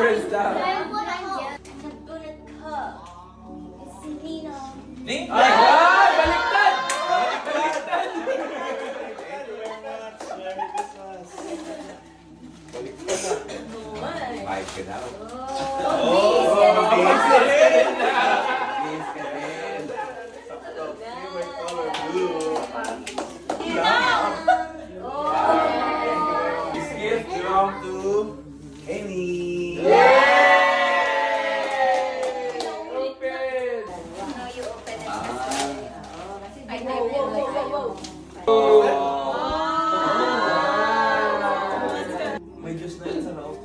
first lang. Nagdunat ka. Si Nino. Ning? Ay! Baliktad! Baliktad! Bye ka daw. Oh, Please ka rin. Please ka rin. This gift belong to Amy. Open! No, you open it. Ah. I type it like May juice na yun sa loob.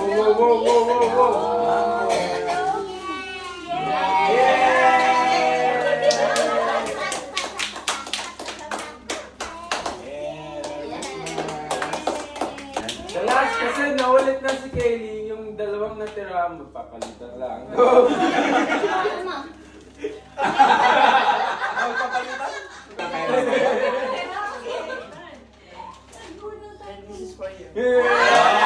Wow, wow, wow, wow, wow! Sa last kasi naulit na si Kelly, yung dalawang natira, magpapalitan lang. This is for you. Yeah!